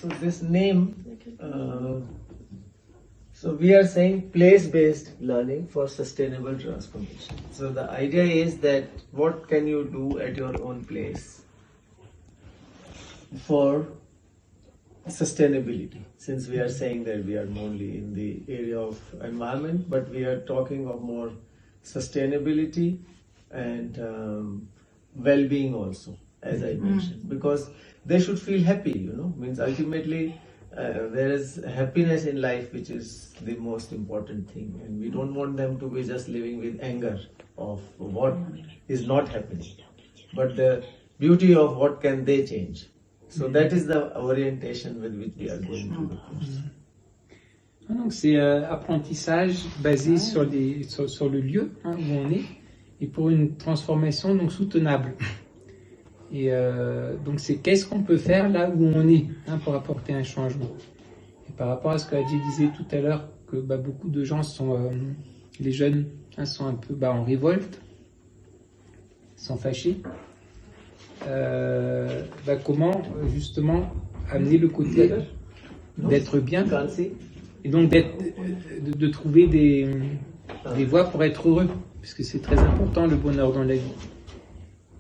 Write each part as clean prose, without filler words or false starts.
So this name, so we are saying place-based learning for sustainable transformation. So the idea is that what can you do at your own place for sustainability, since we are saying that we are only in the area of environment, but we are talking of more sustainability and well-being also, as I mentioned, because they should feel happy, means ultimately there is happiness in life which is the most important thing, and we don't want them to be just living with anger of what is not happening, but the beauty of what can they change. So that is the orientation with which we are going to the course. Donc c'est apprentissage basé sur le lieu où on est et pour une transformation donc soutenable. Et donc c'est qu'est-ce qu'on peut faire là où on est pour apporter un changement. Et par rapport à ce que Ajay disait tout à l'heure, que beaucoup de gens sont, les jeunes sont un peu en révolte, sont fâchés. Comment justement amener le côté d'être bien et donc de trouver des voies pour être heureux, puisque c'est très important le bonheur dans la vie.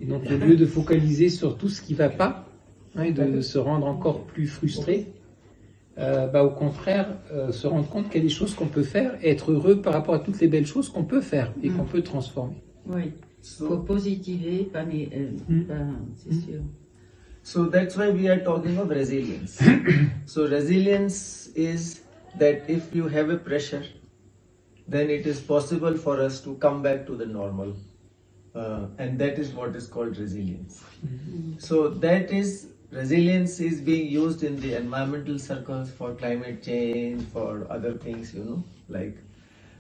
Et donc au lieu de focaliser sur tout ce qui ne va pas et de se rendre encore plus frustré, au contraire se rendre compte qu'il y a des choses qu'on peut faire et être heureux par rapport à toutes les belles choses qu'on peut faire et qu'on peut transformer. Oui. Faut positiver, c'est sûr. So that's why we are talking of resilience. So resilience is that if you have a pressure, then it is possible for us to come back to the normal. And that is what is called resilience. So resilience is being used in the environmental circles for climate change, for other things,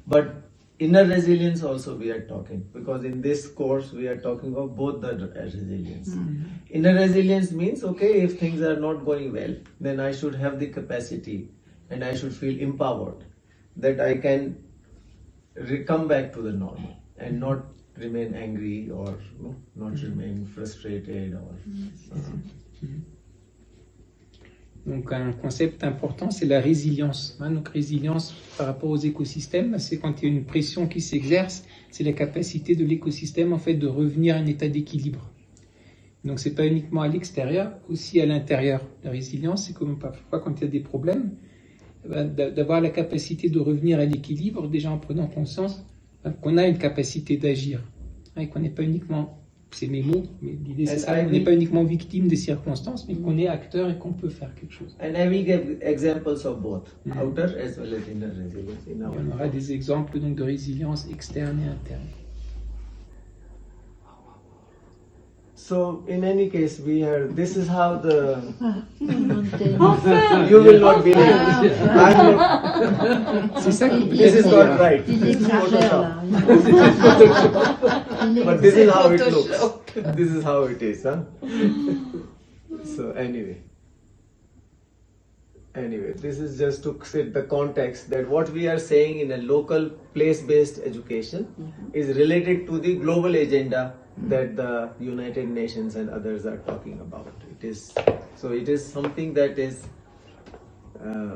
but inner resilience also we are talking, because in this course we are talking about both the resilience. Inner resilience means, okay, if things are not going well, then I should have the capacity and I should feel empowered that I can come back to the normal and not remain angry or not remain frustrated or Donc un concept important, c'est la résilience. Donc résilience par rapport aux écosystèmes, c'est quand il y a une pression qui s'exerce, c'est la capacité de l'écosystème en fait de revenir à un état d'équilibre. Donc c'est pas uniquement à l'extérieur, aussi à l'intérieur. La résilience, c'est comme parfois quand il y a des problèmes, d'avoir la capacité de revenir à l'équilibre, déjà en prenant conscience qu'on a une capacité d'agir et qu'on n'est pas uniquement, c'est mes mots, mais l'idée c'est ça, on n'est pas uniquement victime des circonstances, mais qu'on est acteur et qu'on peut faire quelque chose. And I will give examples of both, outer as well as inner resilience. On aura des exemples donc de résilience externe et interne. So in any case, this is how the you will not believe. C'est ça qui this is not right. But this is how it looks. This is how it is, huh? So anyway, this is just to set the context that what we are saying in a local place-based education is related to the global agenda that the United Nations and others are talking about. It is something that is,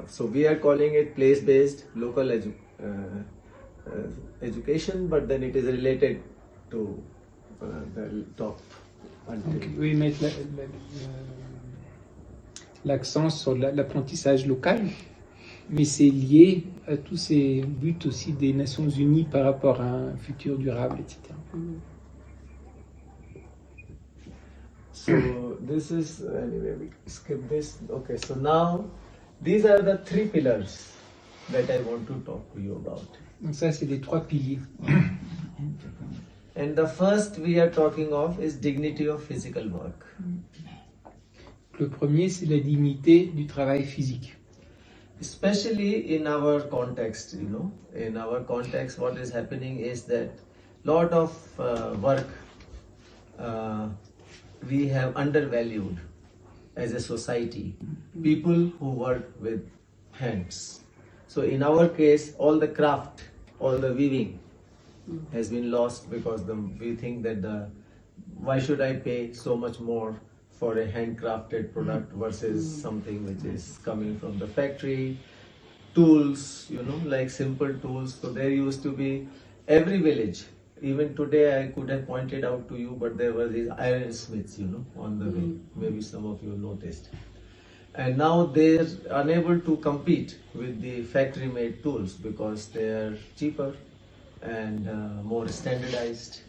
so we are calling it place-based local education, but then it is related to the top. Donc, oui, mettre l'accent sur l'apprentissage local, mais c'est lié à tous ces buts aussi des Nations Unies par rapport à un futur durable, etc. So this is, anyway, we skip this. Okay, so now these are the three pillars that I want to talk to you about. Donc ça, c'est les trois piliers. And the first we are talking of is dignity of physical work. Le premier, c'est la dignité du travail physique. Especially in our context, in our context, what is happening is that lot of work we have undervalued as a society, people who work with hands. So in our case, all the craft, all the weaving has been lost because we think that why should I pay so much more for a handcrafted product versus something which is coming from the factory. Tools, you know, like simple tools. So there used to be every village. Even today, I could have pointed out to you, but there were these iron smiths, you know, on the way. Maybe some of you noticed. And now they're unable to compete with the factory-made tools because they are cheaper and more standardized.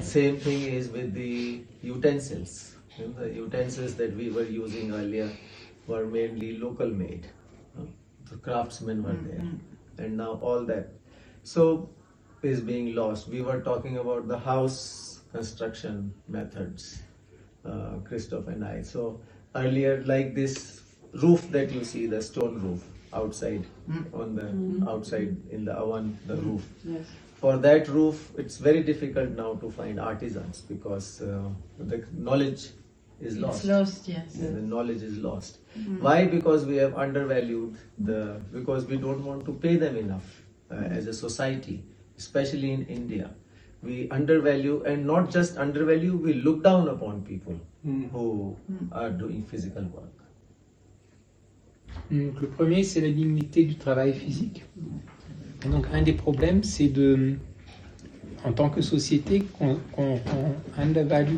Same thing is with the utensils. You know, the utensils that we were using earlier were mainly local made. The craftsmen were there, and now all that so is being lost. We were talking about the house construction methods, Christoph and I. So earlier, like this roof that you see, the stone roof outside on the outside in the oven, the roof. Yes. For that roof, it's very difficult now to find artisans because the knowledge is lost. It's lost, yes. Yeah, the knowledge is lost. Why? Because we have undervalued because we don't want to pay them enough as a society, especially in India. We undervalue, and not just undervalue, we look down upon people who are doing physical work. Donc, le premier, c'est la dignité du travail physique. Et donc, un des problèmes, c'est de, en tant que société, qu'on undervalue,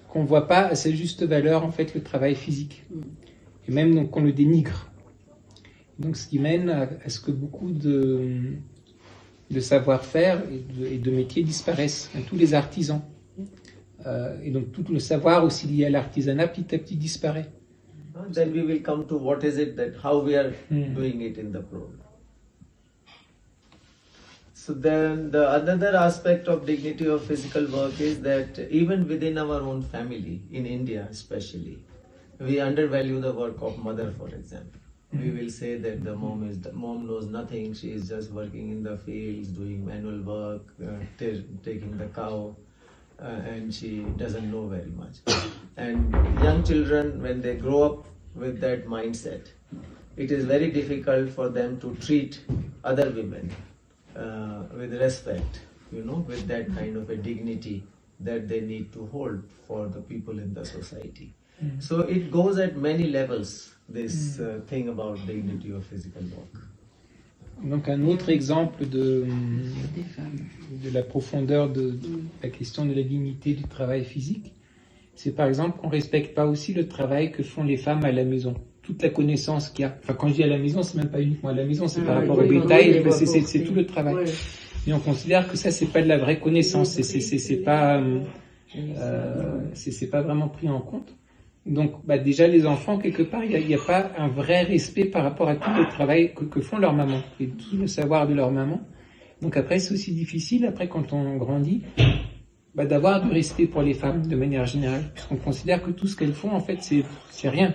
qu'on voit pas à sa juste valeur en fait le travail physique, et même donc qu'on le dénigre. Donc, ce qui mène à ce que beaucoup de savoir-faire et de métiers disparaissent. Tous les artisans et donc tout le savoir aussi lié à l'artisanat petit à petit disparaît. Then we will come to what is it that how we are doing it in the program. So then the another aspect of dignity of physical work is that even within our own family, in India especially, we undervalue the work of mother, for example. We will say that the mom knows nothing, she is just working in the fields, doing manual work, taking the cow, and she doesn't know very much. And young children, when they grow up with that mindset, it is very difficult for them to treat other women with respect, you know, with that kind of a dignity that they need to hold for the people in the society. So it goes at many levels, this thing about dignity of physical work. Donc un autre exemple de la profondeur de la question de la dignité du travail physique, c'est par exemple qu'on ne respecte pas aussi le travail que font les femmes à la maison. Toute la connaissance qu'il y a. Enfin, quand je dis à la maison, c'est même pas uniquement à la maison, c'est par rapport au bétail, c'est tout le travail. Ouais. Et on considère que ça, c'est pas de la vraie connaissance, c'est pas vraiment pris en compte. Donc, déjà, les enfants, quelque part, il n'y a pas un vrai respect par rapport à tout le travail que font leurs mamans et tout le savoir de leur maman. Donc après, c'est aussi difficile, après, quand on grandit, d'avoir du respect pour les femmes de manière générale, puisqu'on considère que tout ce qu'elles font, en fait, c'est rien.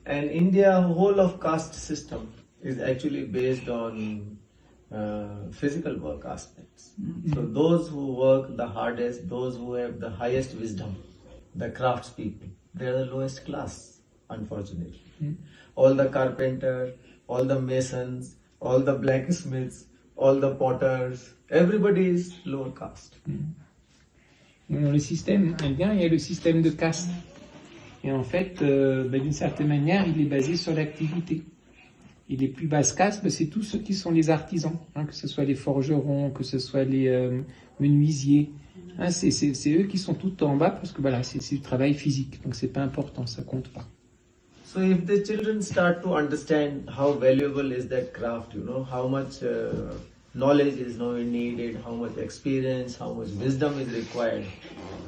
And India whole of caste system is actually based on physical work aspects. So those who work the hardest, those who have the highest wisdom, the crafts people, they are the lowest class, unfortunately. All the carpenters, all the masons, all the blacksmiths, all the potters, everybody is lower caste. Dans le système indien, il y a le système de caste. Et en fait, d'une certaine manière, il est basé sur l'activité. Et les plus basses castes, c'est tous ceux qui sont les artisans, que ce soit les forgerons, que ce soit les menuisiers. C'est eux qui sont tout en bas parce que c'est du travail physique, donc c'est pas important, ça compte pas. So if the children start to understand how valuable is that craft, you know, how much knowledge is now needed, how much experience, how much wisdom is required,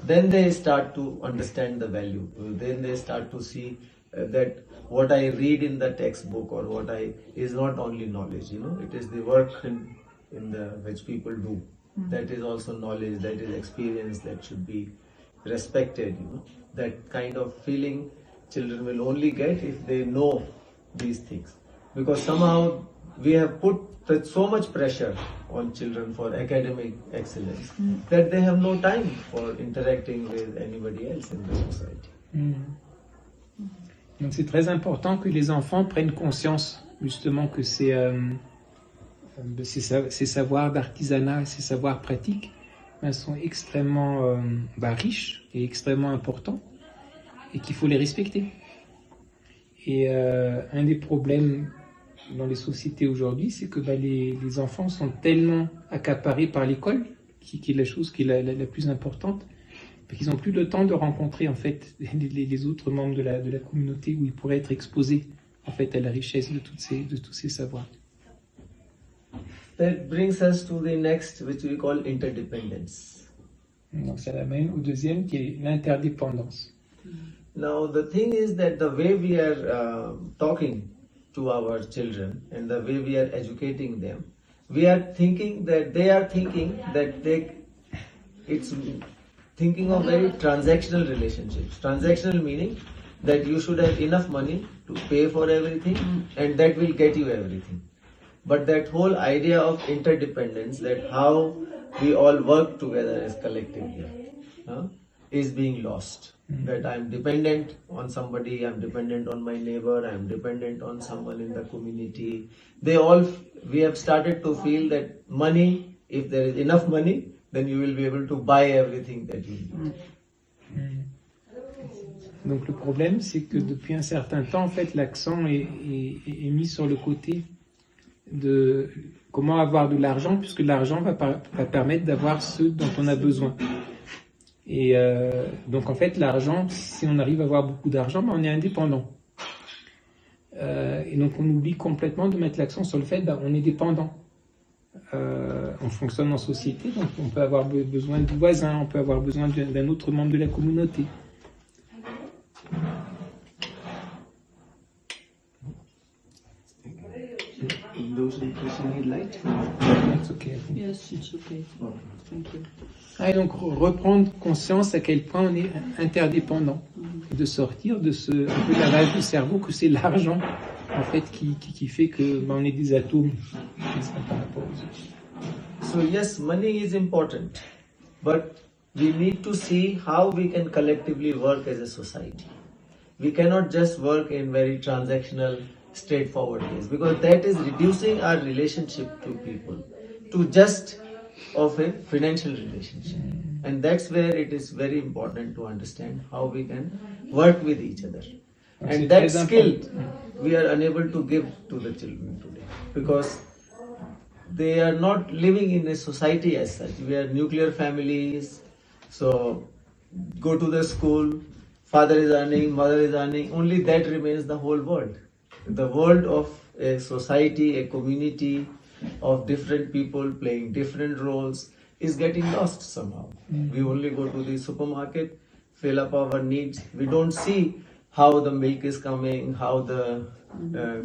then they start to understand the value. Then they start to see that what I read in the textbook or what is not only knowledge, you know, it is the work which people do. That is also knowledge, that is experience that should be respected, you know. That kind of feeling children will only get if they know these things. Because somehow we have put so much pressure on children for academic excellence that they have no time for interacting with anybody else in the society. Donc c'est très important que les enfants prennent conscience justement que ces savoirs d'artisanat, ces savoirs pratiques sont extrêmement riches et extrêmement importants et qu'il faut les respecter. Et un des problèmes dans les sociétés aujourd'hui, c'est que les enfants sont tellement accaparés par l'école, qui est la chose qui est la plus importante, qu'ils n'ont plus le temps de rencontrer en fait les autres membres de la communauté où ils pourraient être exposés en fait à la richesse de tous ces savoirs. That brings us to the next, which we call interdependence. Donc ça l'amène au deuxième qui est l'interdépendance. Now the thing is that the way we are talking to our children and the way we are educating them, we are thinking that they are thinking that it's thinking of very transactional relationships. Transactional meaning that you should have enough money to pay for everything and that will get you everything. But that whole idea of interdependence, that how we all work together as collectively, is being lost. That I'm dependent on somebody, I'm dependent on my neighbor, I'm dependent on someone in the community. We have started to feel that money, if there is enough money, then you will be able to buy everything that you need. Donc le problème, c'est que depuis un certain temps, en fait, l'accent est mis sur le côté de comment avoir de l'argent, puisque l'argent va permettre d'avoir ce dont on a besoin. Et donc en fait, l'argent, si on arrive à avoir beaucoup d'argent, on est indépendant. Et donc on oublie complètement de mettre l'accent sur le fait qu'on est dépendant. On fonctionne en société, donc on peut avoir besoin du voisin, on peut avoir besoin d'un autre membre de la communauté. Yes, it's okay. Thank you. Et donc reprendre conscience à quel point on est interdépendant, de sortir de un peu lavage du cerveau que c'est l'argent en fait qui fait que on est des atomes. So yes, money is important, but we need to see how we can collectively work as a society. We cannot just work in very transactional, straightforward ways, because that is reducing our relationship to people to just of a financial relationship. And that's where it is very important to understand how we can work with each other. And that skill we are unable to give to the children today, because they are not living in a society as such. We are nuclear families, so go to the school, father is earning, mother is earning, only that remains the whole world. The world of a society, a community of different people playing different roles is getting lost somehow. We only go to the supermarket, fill up our needs. We don't see how the milk is coming, how the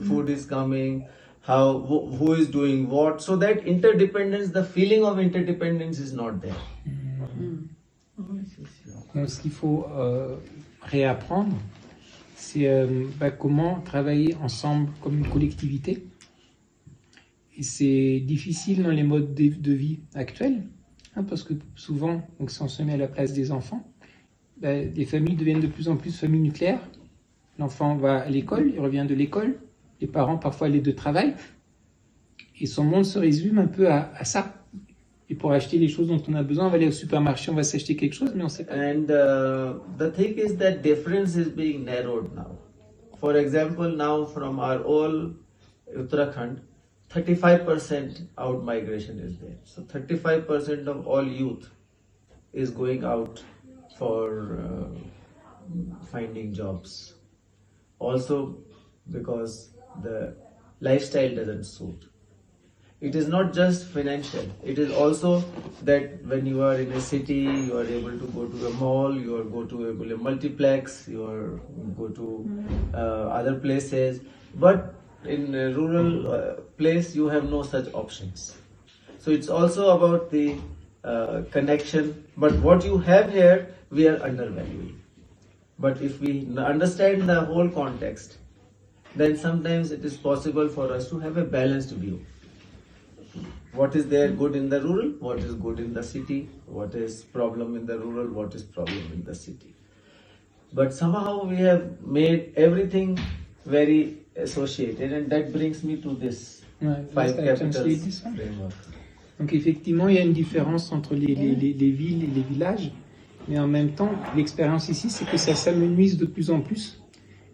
food is coming, who is doing what. So that interdependence, the feeling of interdependence is not there. Donc, ce qu'il faut réapprendre, c'est comment travailler ensemble comme une collectivité. Et c'est difficile dans les modes de vie actuels, parce que souvent, donc, si on se met à la place des enfants, les familles deviennent de plus en plus familles nucléaires. L'enfant va à l'école, il revient de l'école, les parents parfois les deux travaillent, et son monde se résume un peu à ça. Et pour acheter les choses dont on a besoin, on va aller au supermarché, on va s'acheter quelque chose, mais on ne sait pas. And the thing is that difference is being narrowed now. For example, now from our old Uttarakhand, 35% out migration is there. So 35% of all youth is going out for finding jobs. Also because the lifestyle doesn't suit. It is not just financial. It is also that when you are in a city, you are able to go to a mall, you are go to a multiplex, you are go to other places. But in a rural place, you have no such options. So it's also about the connection. But what you have here, we are undervaluing. But if we understand the whole context, then sometimes it is possible for us to have a balanced view. What is there good in the rural? What is good in the city? What is problem in the rural? What is problem in the city? But somehow we have made everything very associated, and that brings me to this 5 capitals framework. Donc effectivement, il y a une différence entre les villes et les villages, mais en même temps, l'expérience ici, c'est que ça s'amenuise de plus en plus,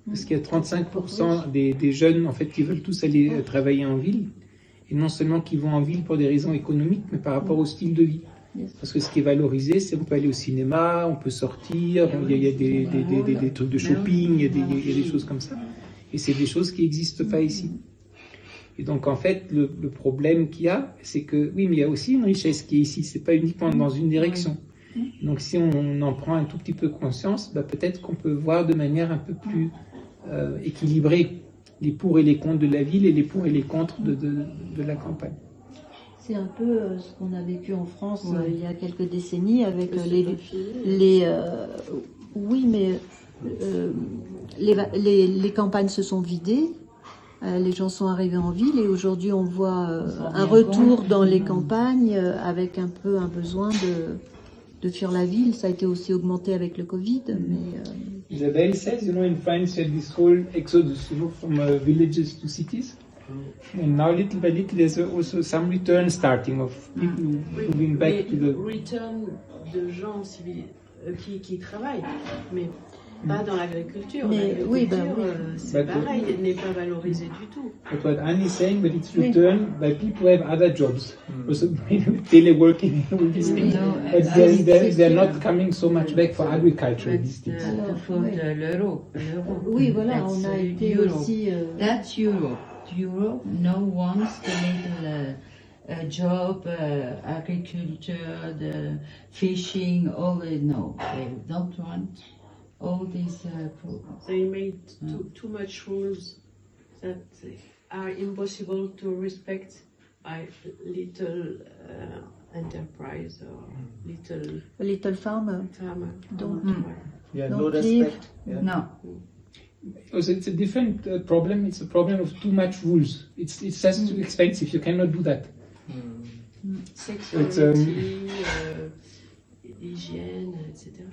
parce qu'il y a 35% des jeunes, en fait, qui veulent tous aller travailler en ville, et non seulement qui vont en ville pour des raisons économiques, mais par rapport au style de vie. Parce que ce qui est valorisé, c'est qu'on peut aller au cinéma, on peut sortir, il y a des trucs de shopping, il y a des choses comme ça. Et c'est des choses qui n'existent pas ici. Et donc, en fait, le problème qu'il y a, c'est que, oui, mais il y a aussi une richesse qui est ici, c'est pas uniquement dans une direction. Donc, si on en prend un tout petit peu conscience, bah, peut-être qu'on peut voir de manière un peu plus équilibrée les pour et les contre de la ville et les pour et les contre de la campagne. C'est un peu ce qu'on a vécu en France il y a quelques décennies avec oui, mais les campagnes se sont vidées, les gens sont arrivés en ville et aujourd'hui on voit un retour dans les campagnes avec un peu un besoin de fuir la ville. Ça a été aussi augmenté avec le Covid. Mais, Isabelle says, in France, you had this whole exodus, from villages to cities. And now, little by little, there's also some return starting of people moving back to the... Return de gens qui travaillent, mais pas dans l'agriculture. L'agriculture, c'est pareil, elle n'est pas valorisée du tout. But what Anne is saying, that it's returned by people who have other jobs. Also, teleworking, all these things. But they're not coming so much back for agriculture, these things. L'euro. Oui, voilà, on a été aussi... That's Europe. Europe, no one wants the little a job, agriculture, the fishing, all the, no, they don't want all these programs. They made too much rules that are impossible to respect by little enterprise or little farmer. farmer. Yeah, Don't no leave. respect. Yeah. No. Also, it's a different problem. It's a problem of too much rules. It's just too expensive. You cannot do that. Sexuality, hygiene, etc.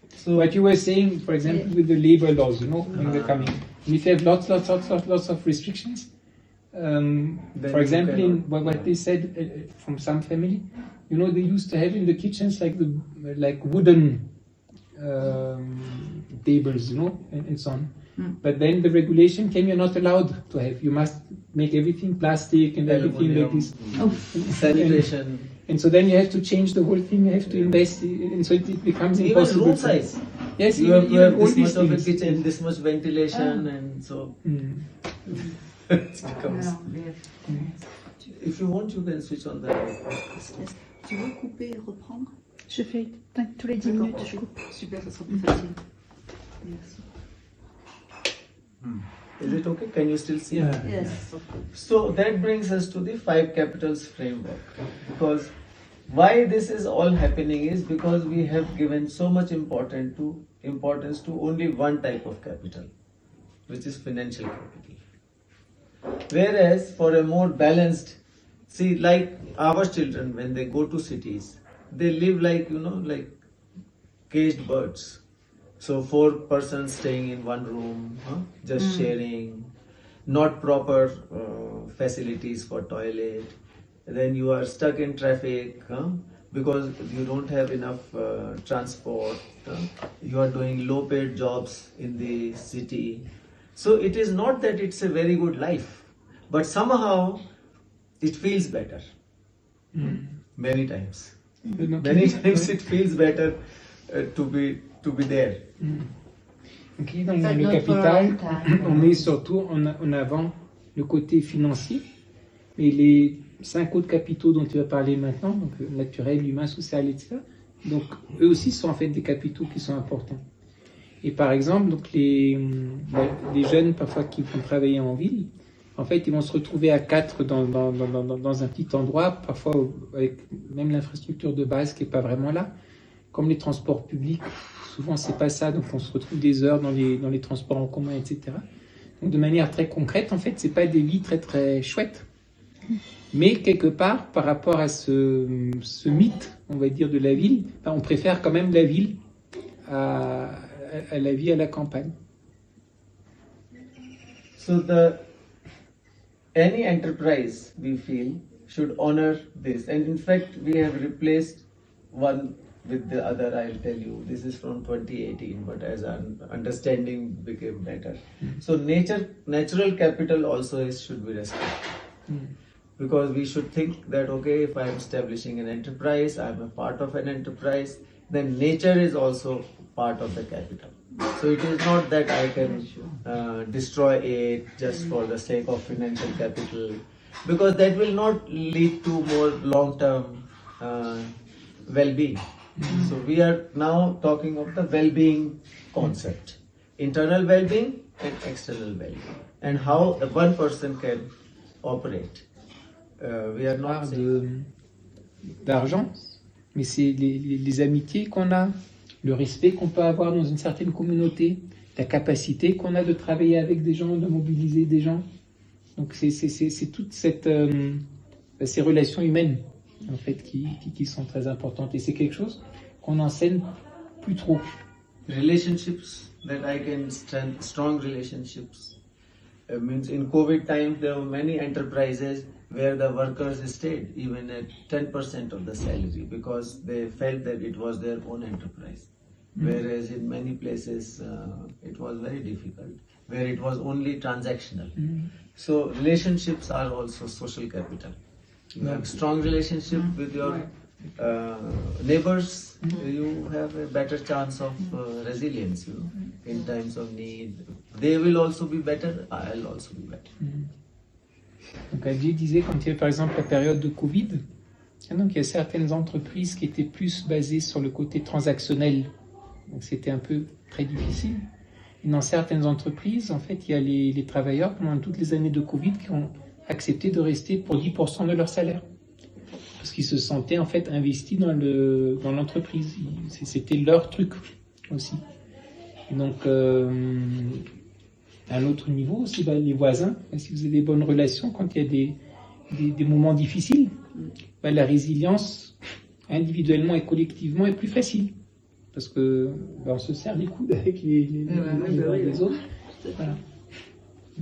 So what you were saying, for example, with the labor laws, when they're coming, if you have lots of restrictions, for example, in what they said from some family, they used to have in the kitchens like wooden tables, and so on. But then the regulation came, you're not allowed to have. You must make everything plastic and everything like this. Sanitation. And so then you have to change the whole thing, you have to invest, and so it becomes impossible. Even room size. Yes, you have all this these much of a things. kitchen, this much ventilation, and so it becomes. If you want, you can switch on the light. Tu veux couper et reprendre? Je fais Tous les 10 minutes, je coupe. Super, ça sera plus facile. Merci. Is it okay? Can you still see? Yes. So that brings us to the 5 capitals framework. Because why this is all happening is because we have given so much importance to only one type of capital, which is financial capital. Whereas for a more balanced, see, like our children, when they go to cities, they live like, like caged birds. So 4 persons staying in one room, just sharing, not proper facilities for toilet. Then you are stuck in traffic because you don't have enough transport. You are doing low-paid jobs in the city. So it is not that it's a very good life, but somehow it feels better. Many times. Many times it feels better to be there. Okay, donc dans le capital, on met surtout en avant le côté financier, mais les 5 autres capitaux dont tu vas parler maintenant, donc naturel, humain, social, etc., donc eux aussi sont en fait des capitaux qui sont importants. Et par exemple, donc les jeunes parfois qui vont travailler en ville, en fait, ils vont se retrouver à 4 dans un petit endroit, parfois avec même l'infrastructure de base qui n'est pas vraiment là, comme les transports publics. Souvent, c'est pas ça, donc on se retrouve des heures dans les transports en commun, etc. Donc, de manière très concrète, en fait, c'est pas des vies très très chouettes. Mais quelque part, par rapport à ce mythe, on va dire, de la ville, on préfère quand même la ville à la vie à la campagne. So any enterprise we feel should honor this. And in fact, we have replaced one with the other. I'll tell you, this is from 2018, but as our understanding became better. So natural capital also should be respected. Because we should think that, okay, if I am establishing an enterprise, I am a part of an enterprise, then nature is also part of the capital. So it is not that I can destroy it just for the sake of financial capital, because that will not lead to more long-term well-being. So we are now talking of the well-being concept, internal well-being and external well-being, and how one person can operate. We are not d'argent, mais c'est les amitiés qu'on a, le respect qu'on peut avoir dans une certaine communauté, la capacité qu'on a de travailler avec des gens, de mobiliser des gens. Donc c'est toutes ces relations humaines en fait qui sont très importantes, et c'est quelque chose qu'on enseigne plus trop. Relationships that I can strong relationships means in COVID times there were many enterprises where the workers stayed even at 10% of the salary because they felt that it was their own enterprise. Whereas in many places it was very difficult, where it was only transactional. So relationships are also social capital. You have strong relationship with your neighbors, you have a better chance of resilience, you know, in times of need. They will also be better, I'll also be better. Donc Ajay disait, quand il y a par exemple la période de Covid, donc il y a certaines entreprises qui étaient plus basées sur le côté transactionnel, donc c'était un peu très difficile. Et dans certaines entreprises, en fait, il y a les travailleurs pendant toutes les années de Covid qui ont accepté de rester pour 10% de leur salaire, parce qu'ils se sentaient en fait investis dans l'entreprise. C'était leur truc aussi. Et donc à un autre niveau aussi, les voisins, si vous avez des bonnes relations, quand il y a des moments difficiles, la résilience individuellement et collectivement est plus facile, parce que on se serre les coudes avec les autres. Voilà.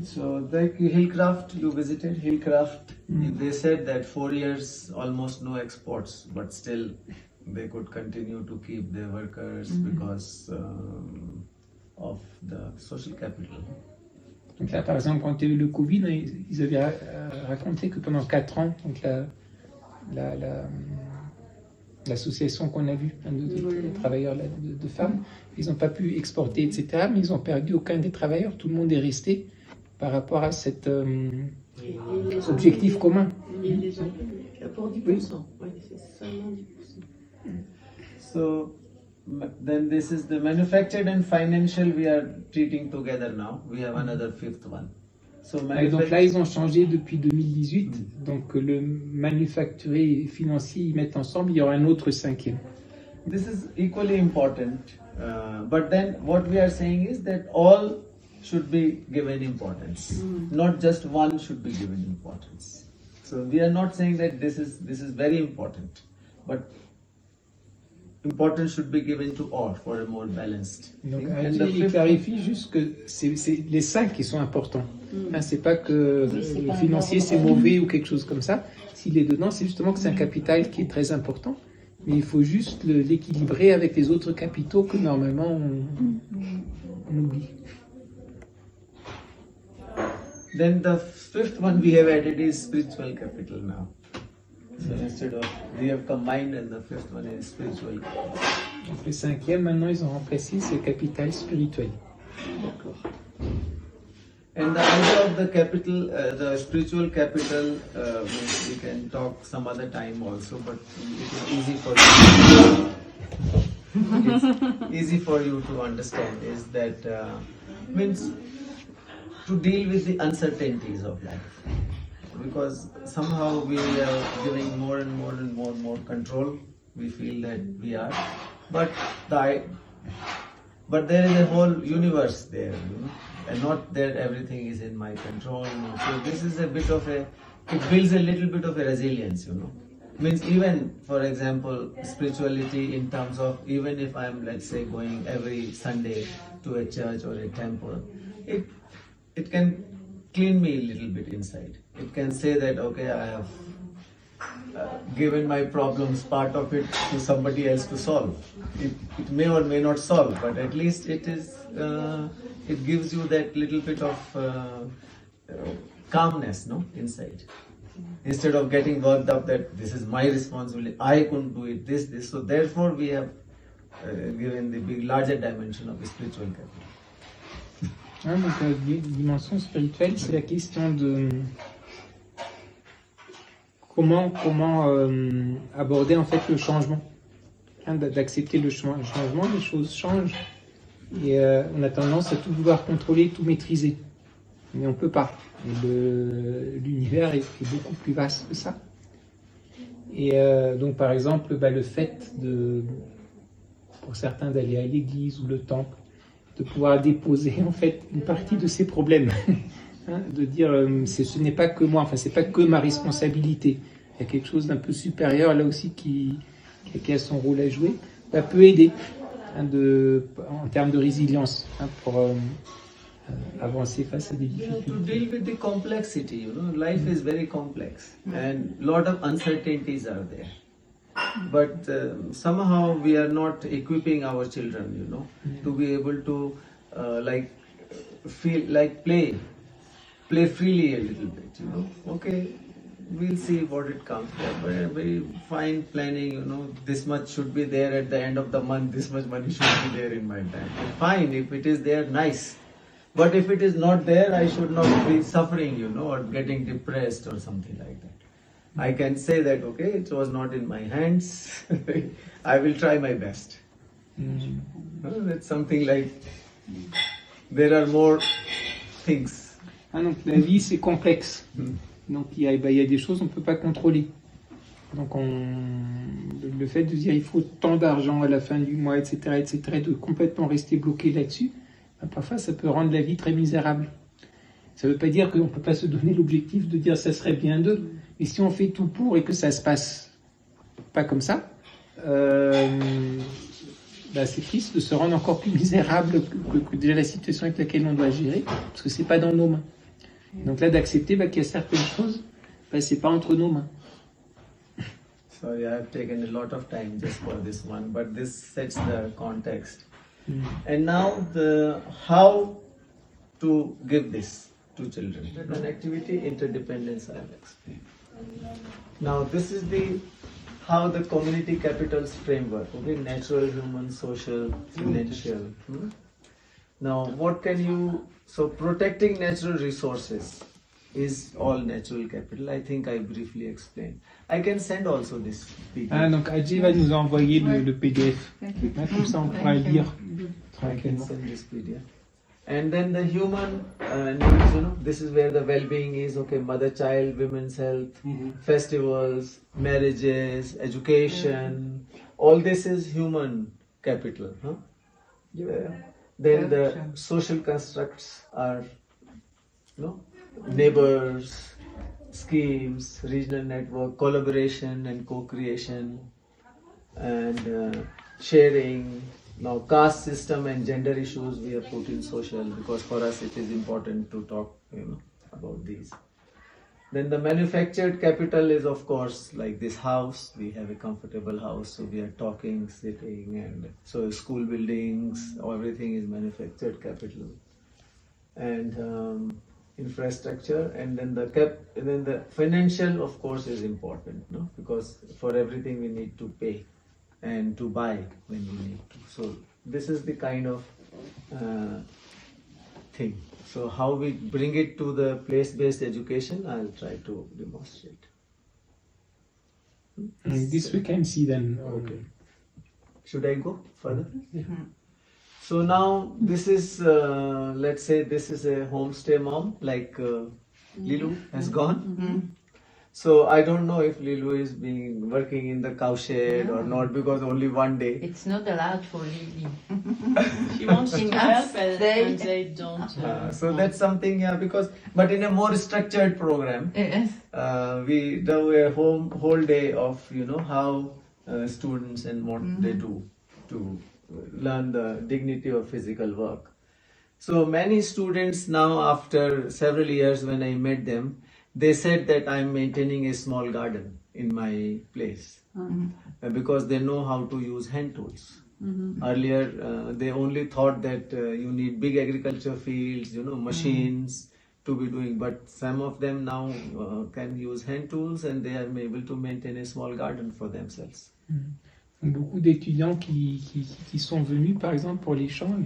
So like Hillcraft, you visited Hillcraft, they said that 4 years almost no exports, but still they could continue to keep their workers because of the social capital. Donc là, par exemple, quand il y a eu le Covid, ils avaient raconté que pendant 4 ans, donc l'association qu'on a vue, de travailleurs de femmes, ils n'ont pas pu exporter, etc., mais ils n'ont perdu aucun des travailleurs, tout le monde est resté par rapport à cet objectif commun. Et les ont pour 10%, oui, c'est seulement 10%. So then this is the manufactured and financial we are treating together now. We have another fifth one. So et donc là, ils ont changé depuis 2018. Donc le manufacturé et financier, ils mettent ensemble, il y aura un autre 5e. This is equally important. But then what we are saying is that all should be given importance. Not just one should be given importance. So we are not saying that this is very important, but importance should be given to all for a more balanced. Donc il clarifie juste que c'est les 5 qui sont importants. C'est pas que le financier c'est mauvais ou quelque chose comme ça. S'il est dedans, c'est justement que c'est un capital qui est très important. Mais il faut juste l'équilibrer avec les autres capitaux que normalement on oublie. Then the fifth one we have added is spiritual capital now. So instead of, we have combined, and the fifth one is spiritual capital. Donc le 5e, maintenant ils ont remplacé ce capital spirituel. D'accord. And the idea of the capital, the spiritual capital, we can talk some other time also, but it is easy for you. It's easy for you to understand is that means to deal with the uncertainties of life, because somehow we are giving more and more control. We feel that we are, but there is a whole universe there, you know, and not that everything is in my control. So this is a bit of it builds a little bit of a resilience, you know. Means even, for example, spirituality in terms of, even if I am, let's say, going every Sunday to a church or a temple, it can clean me a little bit inside. It can say that, okay, I have given my problems, part of it to somebody else to solve. It may or may not solve, but at least it gives you that little bit of calmness, no, inside. Instead of getting worked up that this is my responsibility, I couldn't do it, this. So therefore we have given the big larger dimension of the spiritual capital. Hein, donc, dimension spirituelle, c'est la question de comment aborder en fait le changement, hein, d'accepter le changement. Les choses changent et on a tendance à tout vouloir contrôler, tout maîtriser, mais on peut pas. L'univers est beaucoup plus vaste que ça. Et donc par exemple, le fait pour certains d'aller à l'église ou le temple, de pouvoir déposer en fait une partie de ses problèmes, hein, de dire ce n'est pas que moi, enfin c'est pas que ma responsabilité, il y a quelque chose d'un peu supérieur là aussi qui a son rôle à jouer, peut aider, hein, en termes de résilience, hein, pour avancer face à des difficultés. To deal with the complexity, life is very complex and lot of uncertainties are there. But somehow we are not equipping our children, to be able to feel like play freely a little bit, Okay, we'll see what it comes. Very fine planning, this much should be there at the end of the month, this much money should be there in my bank. Fine, if it is there, nice. But if it is not there, I should not be suffering, or getting depressed or something like that. I can say that, okay, it was not in my hands. I will try my best. That's something like, there are more things. Ah, donc la vie c'est complexe. Donc il y a des choses qu'on ne peut pas contrôler. Donc le fait de dire il faut tant d'argent à la fin du mois, etc., de complètement rester bloqué là-dessus, parfois ça peut rendre la vie très misérable. Ça ne veut pas dire qu'on ne peut pas se donner l'objectif de dire ça serait bien d'eux. Mais si on fait tout pour et que ça se passe pas comme ça, c'est triste de se rendre encore plus misérable que déjà la situation avec laquelle on doit gérer, parce que c'est pas dans nos mains. Donc là, d'accepter qu'il y a certaines choses, c'est pas entre nos mains. Sorry, I have taken a lot of time just for this one, but this sets the context. And now how to give this to children. An activity, interdependence, I have explained. Now this is how the community capitals framework, okay, natural, human, social, financial. Now what so protecting natural resources is all natural capital. I think I briefly explained. I can send also this PDF. Ah, donc Ajay va nous envoyer le PDF. Comme ça on pourra lire tranquillement. Send this PDF. And then the human needs, this is where the well-being is, okay, mother-child, women's health, festivals, marriages, education, all this is human capital. Then the social constructs are, neighbors, schemes, regional network, collaboration and co-creation, and sharing. Now caste system and gender issues we have put in social, because for us it is important to talk about these. Then the manufactured capital is of course like this house. We have a comfortable house, so we are talking, sitting, and so school buildings, everything is manufactured capital. And infrastructure, and then the financial of course is important, because for everything we need to pay and to buy when we need to. So this is the kind of thing. So how we bring it to the place-based education, I'll try to demonstrate. This we can see then. Okay. Should I go further? So now this is, let's say this is a homestay mom, like Lilu has gone. So I don't know if Lilu is working in the cowshed or not, because only one day. It's not allowed for Lily. She wants to help and they don't. So that's something, but in a more structured program, Yes. we do a whole day of, how students and what they do to learn the dignity of physical work. So many students now, after several years when I met them, they said that I'm maintaining a small garden. in my place because they know how to use hand tools. Earlier, they only thought that you need big agriculture fields, machines to be doing. But some of them now can use hand tools and they are able to maintain a small garden for themselves. Beaucoup d'étudiants qui sont venus, par exemple, pour l'échange,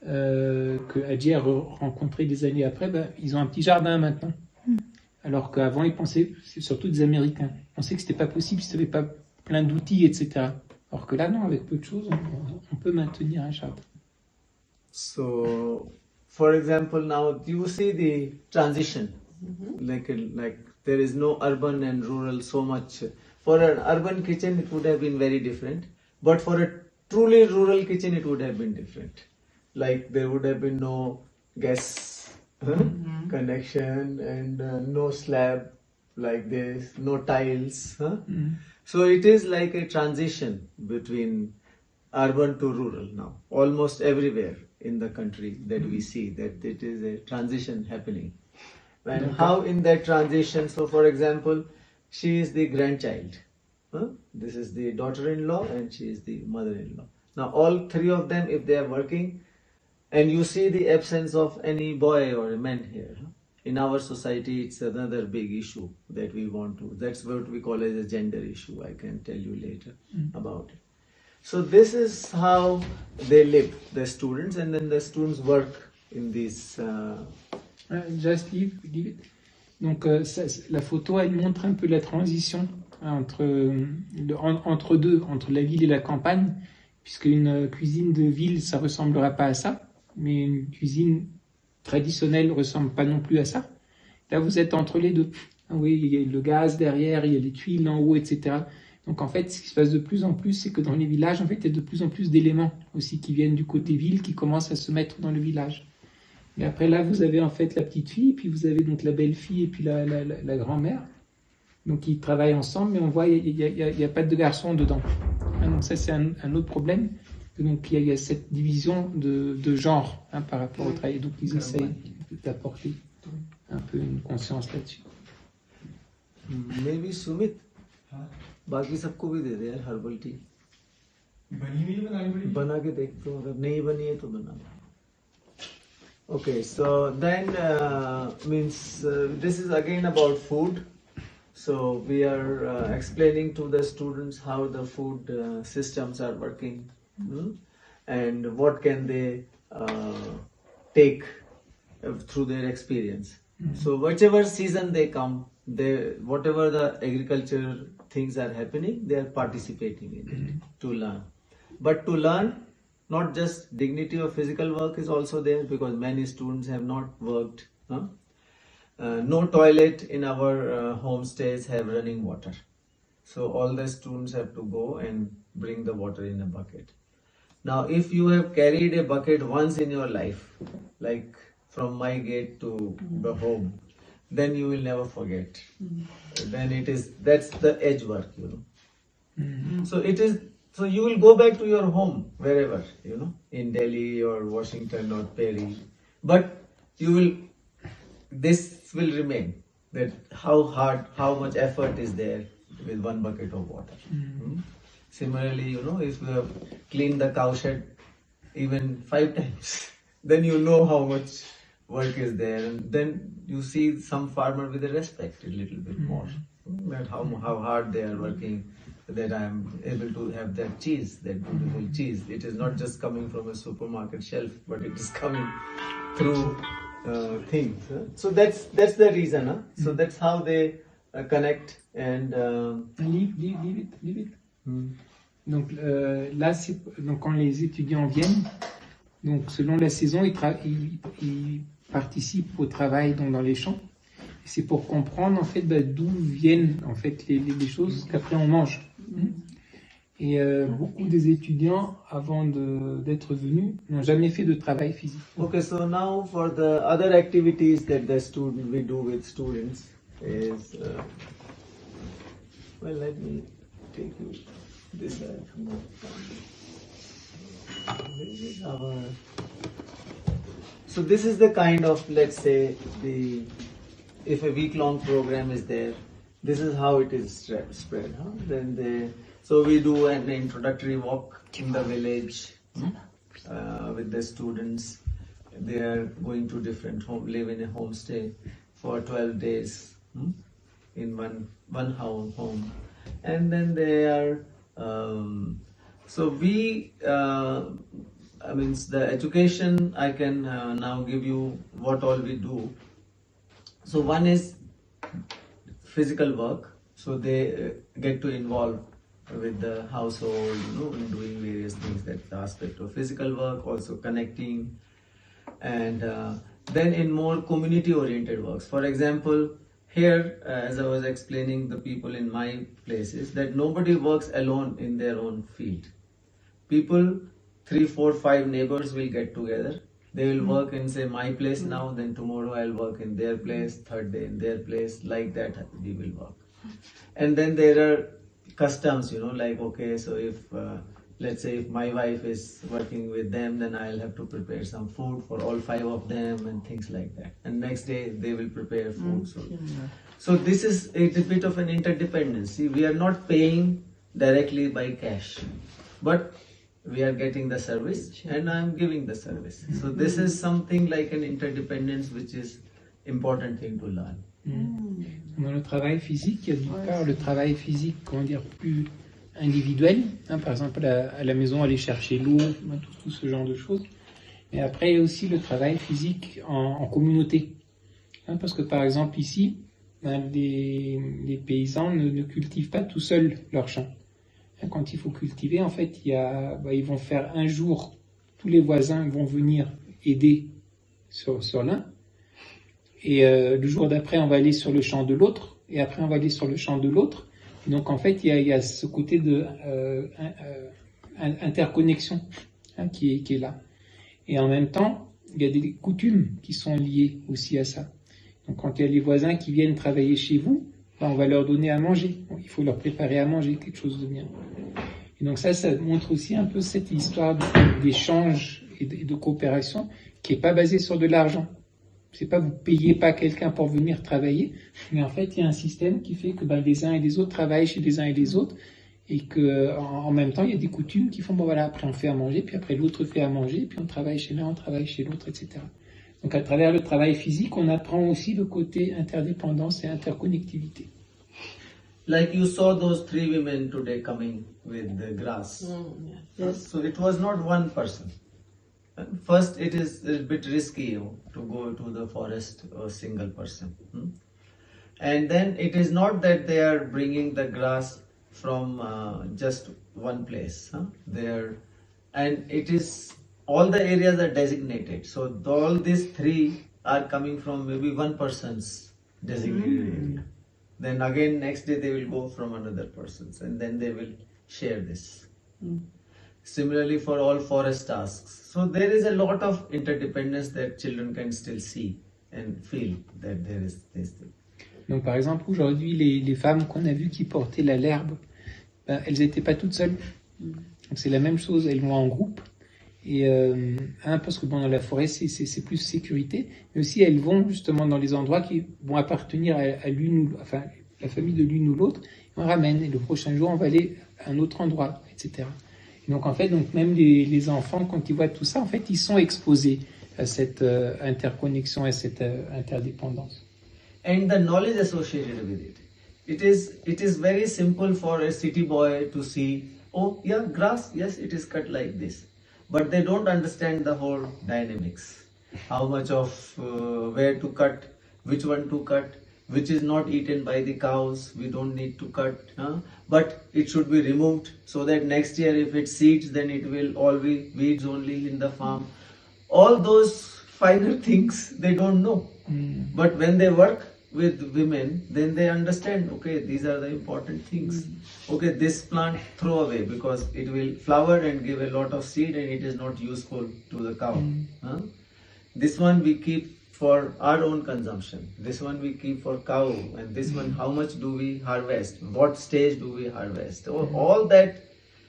que Ajay a rencontré des années après, ils ont un petit jardin maintenant. Alors qu'avant, ils pensaient, c'est surtout des Américains, ils pensaient que c'était pas possible si tu n'avais pas plein d'outils, etc. Alors que là, non, avec peu de choses, on peut maintenir un jardin. So, for example, now you see the transition, like there is no urban and rural so much. For an urban kitchen, it would have been very different, but for a truly rural kitchen, it would have been different. Like there would have been no gas connection and no slab like this, no tiles. So it is like a transition between urban to rural now, almost everywhere in the country that we see that it is a transition happening. And how in that transition, so for example, she is the grandchild. This is the daughter-in-law and she is the mother-in-law. Now all three of them, if they are working, and you see the absence of any boy or a man here. In our society, it's another big issue that we want to, that's what we call as a gender issue. I can tell you later about it. So this is how they live, the students, and then the students work in these... Just leave it. Donc la photo, elle montre un peu la transition entre deux, entre la ville et la campagne, puisque une cuisine de ville, ça ressemblera pas à ça, mais une cuisine traditionnelle ne ressemble pas non plus à ça. Là, vous êtes entre les deux. Oui, il y a le gaz derrière, il y a les tuiles en haut, etc. Donc en fait, ce qui se passe de plus en plus, c'est que dans les villages, en fait, il y a de plus en plus d'éléments aussi qui viennent du côté ville, qui commencent à se mettre dans le village. Et après là, vous avez en fait la petite fille, puis vous avez donc la belle-fille et puis la grand-mère. Donc ils travaillent ensemble, mais on voit il y a pas de garçon dedans. Donc ça c'est un autre problème. Donc il y a cette division de genre par rapport au travail. Donc ils essayent d'apporter un peu une conscience là-dessus. Maybe Sumit, बाकी सबको भी दे दे यार herbal tea बनी हुई बनानी पड़ेगी बना के देख तो अगर नहीं बनी है तो बना. Okay, so then this is again about food. So we are explaining to the students how the food systems are working and what can they take through their experience. So whichever season they come, whatever the agriculture things are happening, they are participating in it to learn. But to learn, not just dignity of physical work is also there because many students have not worked. No toilet in our homestays have running water. So all the students have to go and bring the water in a bucket. Now if you have carried a bucket once in your life, like from my gate to the home, then you will never forget. Then that's the edge work, So you will go back to your home, wherever, in Delhi or Washington or Perry. But this will remain, that how much effort is there with one bucket of water. Similarly, if you have cleaned the cow shed even 5 times, then you know how much work is there. And then you see some farmer with a respect a little bit more, that how hard they are working, that I am able to have that cheese, that beautiful cheese. It is not just coming from a supermarket shelf, but it is coming through things. So that's the reason. So that's how they connect and... Leave it. Donc là, donc quand les étudiants viennent, donc selon la saison, ils participent au travail dans les champs. C'est pour comprendre en fait d'où viennent en fait les choses qu'après on mange. Et beaucoup des étudiants avant d'être venus n'ont jamais fait de travail physique. Okay, so now for the other activities that we do with students is let me take you this way. So this is the kind of, let's say, if a week-long program is there, This is how it is spread. Huh? So we do an introductory walk in the village with the students. They are going to different live in a homestay for 12 days in one home, and then they are. So we, the education. I can now give you what all we do. So one is physical work, so they get to involve with the household, in doing various things. That's the aspect of physical work, also connecting. And then in more community oriented works, for example, here as I was explaining the people in my places, that nobody works alone in their own field. People, 3, 4, 5 neighbors will get together. They will work in, say, my place now, then tomorrow I'll work in their place, third day in their place, like that we will work. And then there are customs, like, okay, so if, let's say if my wife is working with them, then I'll have to prepare some food for all 5 of them and things like that. And next day they will prepare food. So this is a bit of an interdependence. See, we are not paying directly by cash, but we are getting the service and I am giving the service. So this is something like an interdependence, which is important thing to learn. Dans le travail physique, il y a d'une part le travail physique, plus individuel, par exemple à la maison aller chercher l'eau, tout ce genre de choses. Mais après il y a aussi le travail physique en communauté, parce que par exemple ici, les paysans ne cultivent pas tout seuls leurs champs. Quand il faut cultiver, en fait, ils vont faire un jour, tous les voisins vont venir aider sur l'un, et le jour d'après, on va aller sur le champ de l'autre, et après, on va aller sur le champ de l'autre. Donc, en fait, il y a ce côté de interconnexion qui est là. Et en même temps, il y a des coutumes qui sont liées aussi à ça. Donc, quand il y a les voisins qui viennent travailler chez vous, on va leur donner à manger. Il faut leur préparer à manger quelque chose de bien. Et donc ça montre aussi un peu cette histoire d'échange et de coopération qui est pas basée sur de l'argent. C'est pas vous payez pas quelqu'un pour venir travailler, mais en fait il y a un système qui fait que les uns et les autres travaillent chez les uns et les autres, et que en même temps il y a des coutumes qui font après on fait à manger, puis après l'autre fait à manger, puis on travaille chez l'un, on travaille chez l'autre, etc. Donc à travers le travail physique, on apprend aussi le côté interdépendance et interconnectivité. Like you saw those 3 women today coming with the grass. Yes. So it was not one person. First, it is a bit risky to go to the forest a single person. And then it is not that they are bringing the grass from just one place. And it is, all the areas are designated. So all these 3 are coming from maybe one person's designated area. Then again next day they will go from another person's, and then they will share this. Similarly for all forest tasks. So there is a lot of interdependence that children can still see and feel that there is this thing. Donc par exemple aujourd'hui les femmes qu'on a vues qui portaient l'herbe, elles n'étaient pas toutes seules. Donc c'est la même chose, elles vont en groupe. Et parce que dans la forêt c'est plus sécurité, mais aussi elles vont justement dans les endroits qui vont appartenir à l'une la famille de l'une ou l'autre, on ramène, et le prochain jour on va aller à un autre endroit, etc. Et donc en fait, même les enfants, quand ils voient tout ça, en fait ils sont exposés à cette interconnexion, à cette interdépendance. And the knowledge associated with it. It is very simple for a city boy to see, oh yeah, grass, yes, it is cut like this. But they don't understand the whole dynamics. How much of where to cut, which one to cut, which is not eaten by the cows, we don't need to cut. But it should be removed so that next year if it seeds, then it will all be weeds only in the farm. All those finer things they don't know. But when they work with women, then they understand, okay, these are the important things. Okay, this plant throw away because it will flower and give a lot of seed and it is not useful to the cow. This one we keep for our own consumption. This one we keep for cow, and this one, how much do we harvest? What stage do we harvest? All that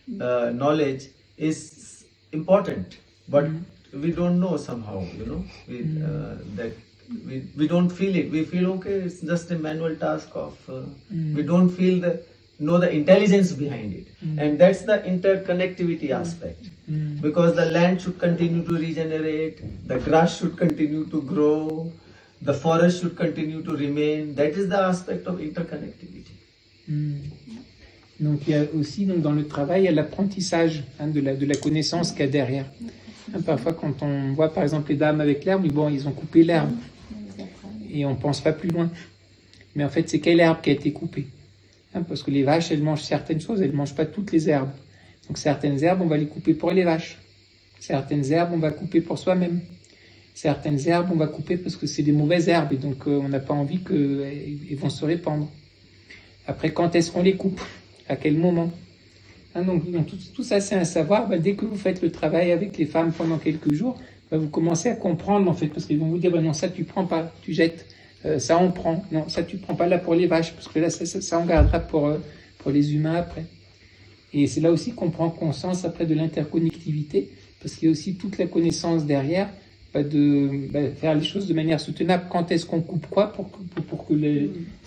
knowledge is important, but we don't know somehow, that We don't feel it. We feel okay. It's just a manual task of. We don't feel the intelligence behind it, and that's the interconnectivity aspect. Because the land should continue to regenerate, the grass should continue to grow, the forest should continue to remain. That is the aspect of interconnectivity. Donc il y a aussi dans le travail, il y a l'apprentissage de la connaissance qu'il y a derrière. Parfois quand on voit par exemple les dames avec l'herbe, bon, ils ont coupé l'herbe et on pense pas plus loin. Mais en fait c'est quelle herbe qui a été coupée, parce que les vaches elles mangent certaines choses, elles mangent pas toutes les herbes. Donc certaines herbes on va les couper pour les vaches, certaines herbes on va couper pour soi-même, certaines herbes on va couper parce que c'est des mauvaises herbes et donc on n'a pas envie qu'elles vont se répandre. Après quand est-ce qu'on les coupe? À quel moment? Donc tout ça c'est un savoir. Dès que vous faites le travail avec les femmes pendant quelques jours, vous commencez à comprendre en fait, parce qu'ils vont vous dire non ça tu prends pas, tu jettes, ça on prend, non ça tu prends pas là pour les vaches, parce que là ça on gardera pour les humains après. Et c'est là aussi qu'on prend conscience après de l'interconnectivité, parce qu'il y a aussi toute la connaissance derrière, de faire les choses de manière soutenable. Quand est-ce qu'on coupe quoi pour que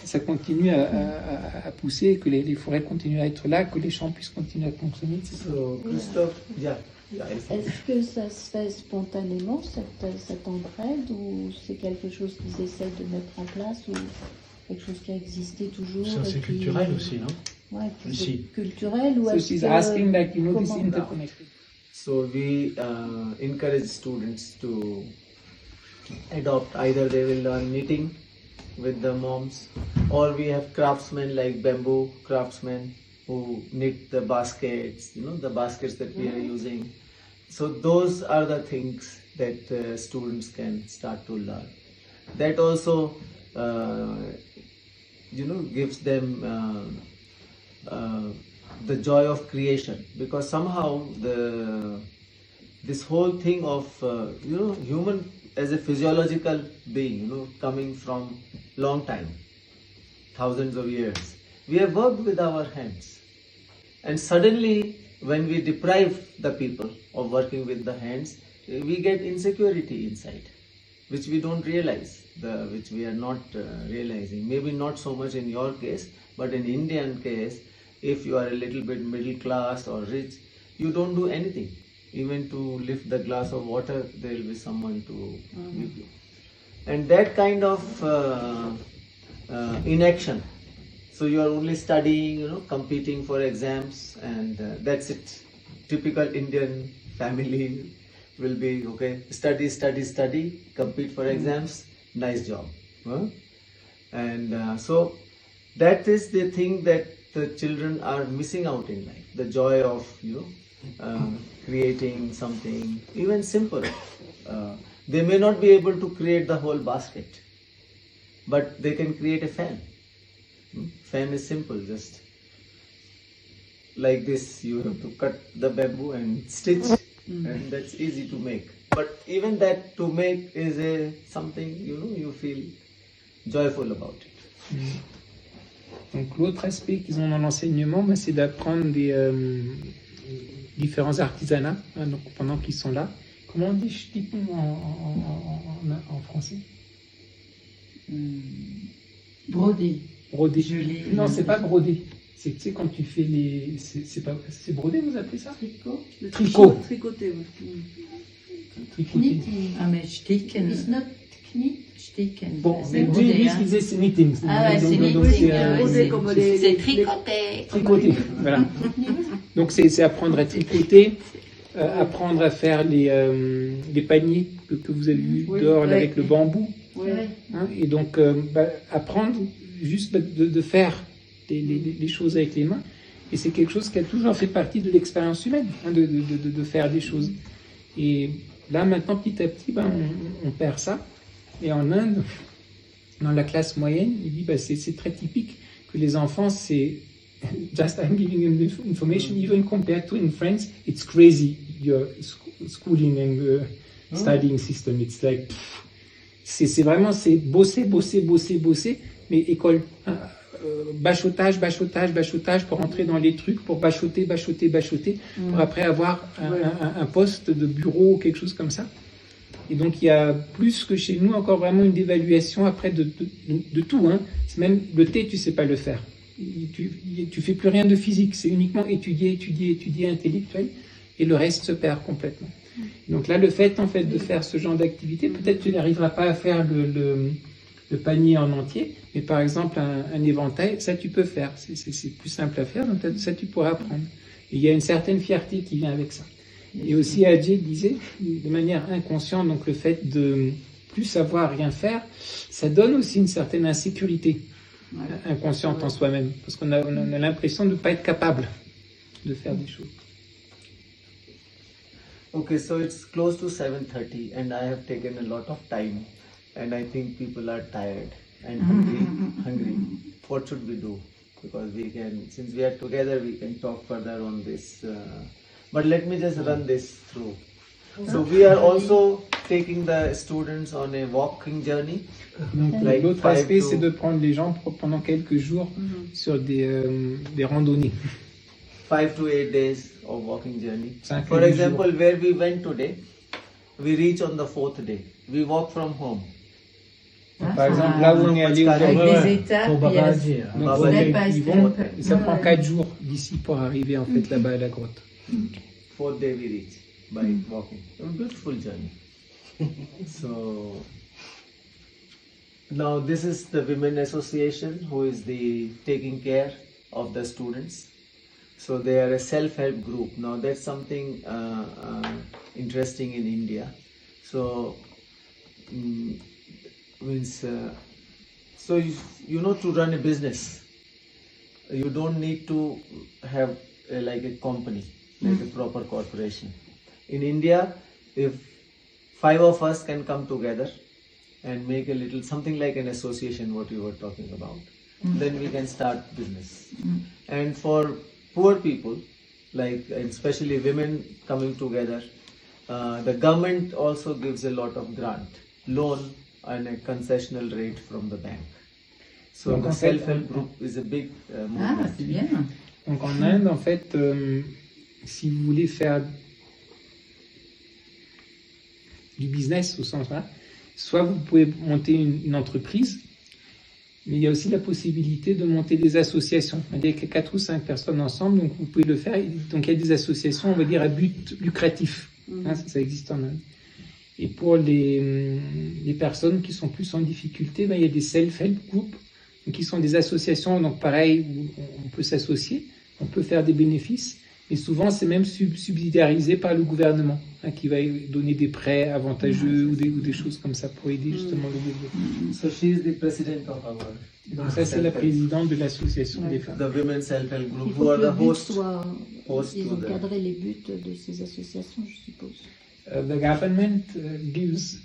ça continue à pousser, que les forêts continuent à être là, que les champs puissent continuer à fonctionner, etc. So, Christoph, Est-ce que ça se fait spontanément, cette entraide, ou c'est quelque chose qu'ils essaient de mettre en place, ou quelque chose qui a existé toujours? Ça, c'est culturel aussi, non? Ouais, Ici. Culturel, ou So est-ce she's que... asking like, this comment? interconnected. So we encourage students to adopt. Either they will learn knitting with the moms, or we have craftsmen like bamboo craftsmen who knit the baskets, the baskets that we are using. So those are the things that students can start to learn. That also, gives them the joy of creation, because somehow this whole thing of human as a physiological being, coming from long time, thousands of years, we have worked with our hands, and suddenly when we deprive the people of working with the hands, we get insecurity inside, which we don't realize, which we are not realizing. Maybe not so much in your case, but in Indian case, if you are a little bit middle class or rich, you don't do anything. Even to lift the glass of water, there will be someone to give you. And that kind of inaction. So you are only studying, competing for exams, and that's it. Typical Indian family will be, okay, study, compete for exams, nice job. And so that is the thing that the children are missing out in life, the joy of creating something even simple. They may not be able to create the whole basket, but they can create a fan. Fan is simple, just like this. You have to cut the bamboo and stitch, and that's easy to make. But even that to make is something you feel joyful about it. Donc l'autre aspect qu'ils ont dans l'enseignement, c'est d'apprendre des différents artisanats, donc pendant qu'ils sont là. Comment on dit sticken en français? Broder. Broder. Gelé. Non, c'est pas broder. C'est quand tu fais les... C'est broder, vous appelez ça? Tricot. Tricoter, oui. Tricoter. Knitting. Ah, mais sticken. It's not knit. Sticken. Bon, C'est mais broder, lui, hein. il disait c'est knitting. Ah ouais, c'est Donc, knitting. Broder comme les... C'est tricoter. tricoter, voilà. Donc c'est apprendre à tricoter, apprendre à faire les paniers que vous avez vus dehors là, avec le bambou. Ouais. Et donc apprendre juste de faire les choses avec les mains. Et c'est quelque chose qui a toujours fait partie de l'expérience humaine, de faire des choses. Et là maintenant petit à petit, on perd ça. Et en Inde, dans la classe moyenne, il dit c'est très typique que les enfants, c'est just I'm giving them the information, even compared to in France, it's crazy your schooling and studying system. It's like c'est vraiment bosser, mais école, bachotage pour entrer dans les trucs, pour bachoter, pour après avoir un poste de bureau ou quelque chose comme ça. Et donc il y a plus que chez nous encore vraiment une dévaluation après de tout. Hein. C'est même le thé, tu sais pas le faire. Tu fais plus rien de physique, c'est uniquement étudier intellectuel, et le reste se perd complètement. Donc là, le fait en fait de faire ce genre d'activité, peut-être tu n'arriveras pas à faire le panier en entier, mais par exemple un éventail, ça tu peux faire. C'est plus simple à faire, donc ça tu pourras apprendre. Et il y a une certaine fierté qui vient avec ça. Et aussi Ajay disait, de manière inconsciente, donc le fait de plus savoir rien faire, ça donne aussi une certaine insécurité inconsciente en soi-même, parce qu'on a l'impression de ne pas être capable de faire des choses. Okay, so it's close to 7:30 and I have taken a lot of time and I think people are tired and hungry. What should we do? Because since we are together, we can talk further on this. But let me just run this through. So we are also taking the students on a walking journey. Donc l'autre aspect, c'est de prendre les gens pendant quelques jours sur des randonnées. 5 to 8 days of walking journey. 5 For example, where we went today, we reach on the 4th day. We walk from home. Par exemple, là où on est allé Avec aujourd'hui, des étapes, ça prend 4 jours d'ici pour arriver en fait là-bas à la grotte. 4th day we reach by walking. A beautiful journey. So now this is the Women Association who is taking care of the students. So they are a self-help group. Now that's something interesting in India. So so you know, to run a business, you don't need to have like a company, like a proper corporation. In India, if 5 of us can come together and make a little something like an association, what you were talking about, then we can start business. And for poor people, like especially women coming together, the government also gives a lot of grant, loan and a concessional rate from the bank. So Donc, the self-help group is a big movement. c'est bien. Donc en Inde, en fait, si vous voulez faire du business au sens là, soit vous pouvez monter une entreprise, mais il y a aussi la possibilité de monter des associations. Il y a 4 ou 5 personnes ensemble, donc vous pouvez le faire. Donc il y a des associations, on va dire, à but lucratif. Hein, ça existe en Inde. Et pour les personnes qui sont plus en difficulté, il y a des self-help groups, qui sont des associations, donc pareil, où on peut s'associer, on peut faire des bénéfices, mais souvent c'est même subsidiarisé par le gouvernement, hein, qui va donner des prêts avantageux ou des choses comme ça pour aider justement le développement. So she is the president of our. Donc ça c'est la présidente de l'association des femmes. The Women Self-Help Group, Il who faut are que the le but hosts. soit... host Ils to ont the- cadré les buts de ces associations, je suppose. The government gives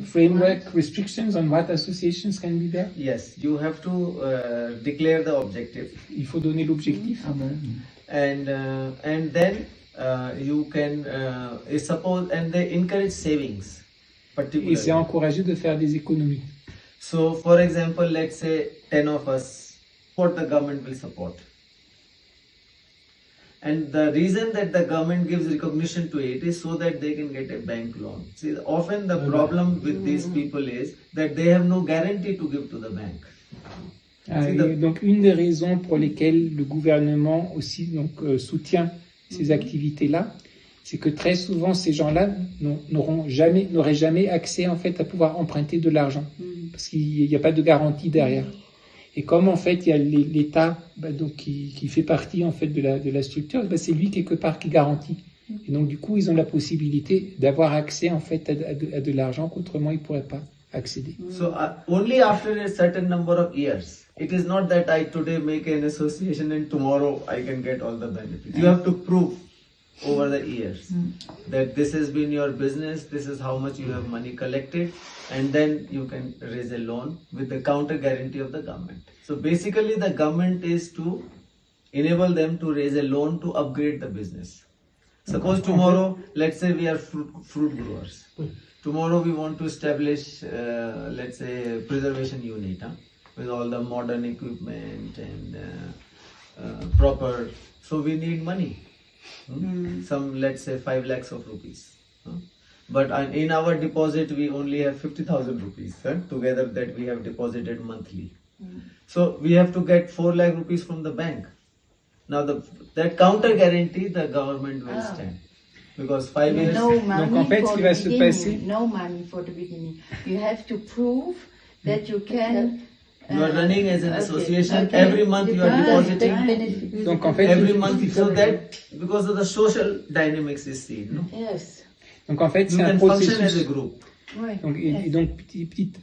framework restrictions on what associations can be there. Yes, you have to declare the objective, Il faut donner l'objectif. and then you can suppose, and they encourage savings, Et particularly. c'est encouragé de faire des économies. So, for example, let's say 10 of us, what the government will support. And the reason that the government gives recognition to it is so that they can get a bank loan. See, often the problem with these people is that they have no guarantee to give to the bank. Et donc une des raisons pour lesquelles le gouvernement aussi soutient ces activités-là, c'est que très souvent ces gens-là n'auraient jamais accès en fait à pouvoir emprunter de l'argent, parce qu'il n'y a pas de garantie derrière. Et comme en fait il y a l'État qui fait partie en fait de la structure, c'est lui quelque part qui garantit. Et donc du coup ils ont la possibilité d'avoir accès en fait à de l'argent qu'autrement ils pourraient pas accéder. So only after a certain number of years, it is not that I today make an association and tomorrow I can get all the benefits. You have to prove over the years that this has been your business, this is how much you have money collected, and then you can raise a loan with the counter guarantee of the government. So basically the government is to enable them to raise a loan to upgrade the business. Suppose tomorrow, let's say we are fruit growers. Tomorrow we want to establish, let's say, a preservation unit with all the modern equipment and proper. So we need money. Some, let's say, 5 lakhs of rupees. But in our deposit, we only have 50,000 rupees together that we have deposited monthly. So we have to get 4 lakh rupees from the bank. Now that counter guarantee the government will stand. Because 5 years... No Donc en fait, ce qui va se passer... No money for the beginning. You have to prove that you can... You are running as an association, every month you are depositing, Donc en fait, every month, so that because of the social dynamics is seen. No? Yes. Donc en fait, You c'est un can function as a processus. group. Ouais. Donc,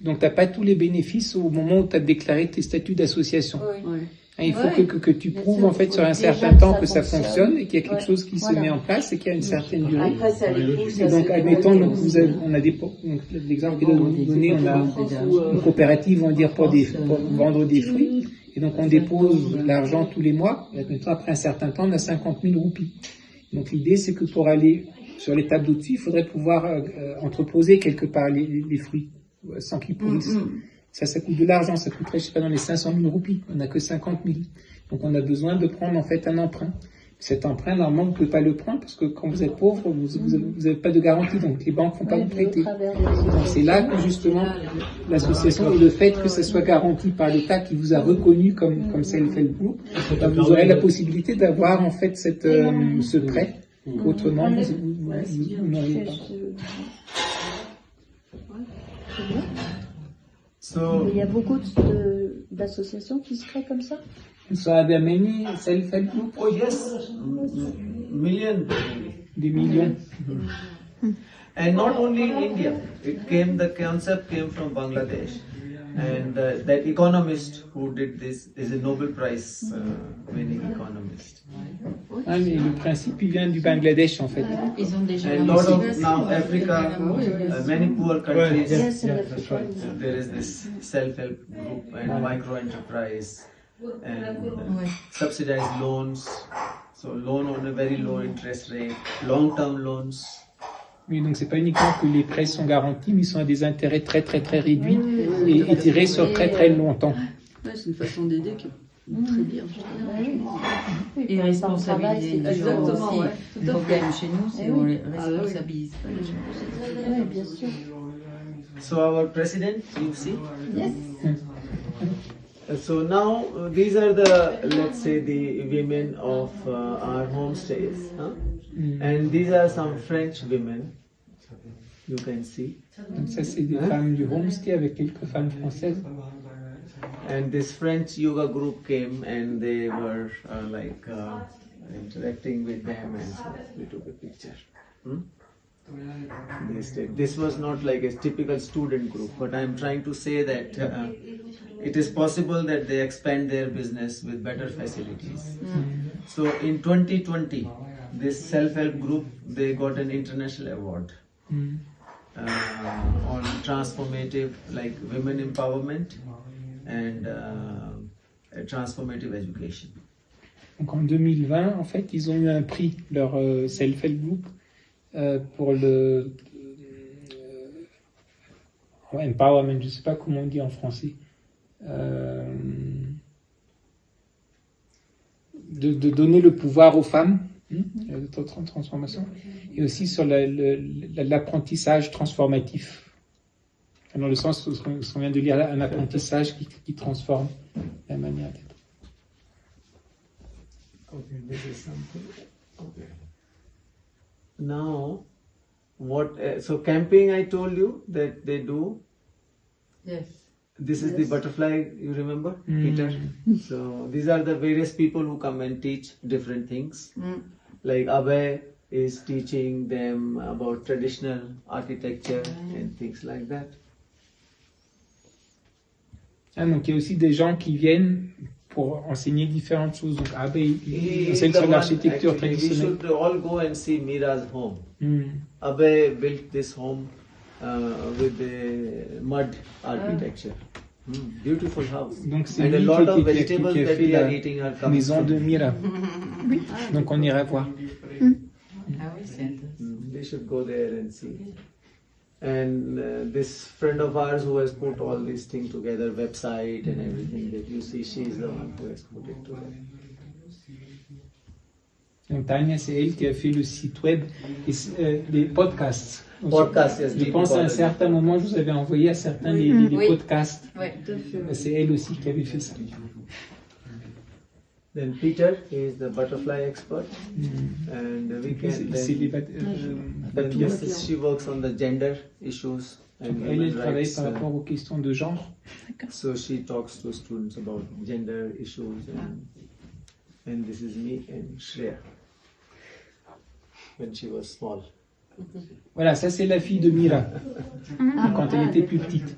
donc t'as pas tous les bénéfices au moment où tu as déclaré tes statuts d'association. Oui. Hein, il faut Ouais. que tu Bien prouves sûr, en fait faut sur un déjà certain que temps ça que ça fonctionne. fonctionne et qu'il y a quelque Ouais. chose qui se Voilà. met en place et qu'il y a une certaine durée. Après, ça les pousse. Et donc, admettons, donc, on a des, donc, l'exemple que vous donnez, on a une coopérative, on va dire, pour vendre des fruits. Et donc, on dépose l'argent tous les mois. Et admettons, après un certain temps, on a 50 000 roupies. Donc, l'idée, c'est que pour aller sur l'étape d'au-dessus, il faudrait pouvoir entreposer quelque part les fruits sans qu'ils pourrissent. Ça coûte de l'argent, ça coûterait, je sais pas, dans les 500 000 roupies. On n'a que 50 000. Donc, on a besoin de prendre, en fait, un emprunt. Cet emprunt, normalement, vous ne pouvez pas le prendre parce que quand vous êtes pauvre, vous n'avez pas de garantie, donc les banques ne vont pas vous prêter. Donc c'est là que justement l'association et le fait que ça soit garanti par l'État qui vous a reconnu comme self-help group, vous aurez la possibilité d'avoir en fait ce prêt. Autrement, vous n'auriez pas. So Il y a beaucoup d'associations qui se créent comme ça. So are there many self-help groups? oh yes, million, Des millions. and not only in India. The concept came from Bangladesh, and that economist who did this is a Nobel Prize winning economist. Ah, mais le principe il vient du Bangladesh en fait. Ils ont déjà And lot of now Africa, many poor countries, Yes, and that's right. there is this self-help group and micro-enterprise and subsidized loans. So loan on a very low interest rate, long-term loans. Oui, donc c'est pas uniquement que les prêts sont garantis, mais ils sont à des intérêts très très très réduits et étirés sur très très longtemps. Ouais, c'est une façon d'aider qui est très bien. Et responsabiliser les gens Exactement, aussi. ouais, Le tout à fait. problème chez nous, c'est Eh qu'on oui. les responsabilise pas les gens. Oui, bien sûr. So our president, you see. Yes. So now these are the, let's say, the women of our homestays, huh? And these are some French women. You can see. Donc ça c'est des femmes du homestay avec quelques femmes françaises. And this French yoga group came and they were interacting with them, and so we took a picture. They stayed. This was not like a typical student group, but I am trying to say that it is possible that they expand their business with better facilities. So in 2020, this self-help group, they got an international award on transformative, like women empowerment and transformative education. Donc en 2020, en fait, ils ont eu un prix, leur self-help group, pour le empowerment, je ne sais pas comment on dit en français, de donner le pouvoir aux femmes, de transformation, et aussi sur l'apprentissage transformatif. Dans le sens où ce qu'on vient de lire là, un apprentissage qui transforme la manière d'être. Okay, this is something. Okay. Now, so camping, I told you that they do. Yes. This is the butterfly, you remember, Peter? So these are the various people who come and teach different things. Like Abhay is teaching them about traditional architecture and things like that. Ah, donc il y a aussi des gens qui viennent pour enseigner différentes choses. Donc Abhay il enseigne sur l'architecture We traditionnelle. should all go and see Mira's home. Abhay built this home with the mud architecture. Beautiful house. Donc c'est And a lui lot of qui vegetables a that fait we are la eating are coming maison from de Mira. Donc on ira voir. Ah oui, c'est intéressant. They should go there and see. And this friend of ours who has put all these things together, website and everything that you see, she is the one who has put it together. Donc Tania, c'est elle qui a fait le site web et les podcasts. Donc, Podcast, yes, je pense à un certain moment, je vous avais envoyé à certains les Oui. podcasts. Oui. C'est elle aussi qui avait fait ça. Then Peter, he is the butterfly expert, and we can. Then yes, she works on the gender issues and Elle human travaille rights. par rapport aux questions de genre. So she talks to students about gender issues, and this is me and Shreya when she was small. Voilà, ça c'est la fille de Mira, quand elle était plus petite.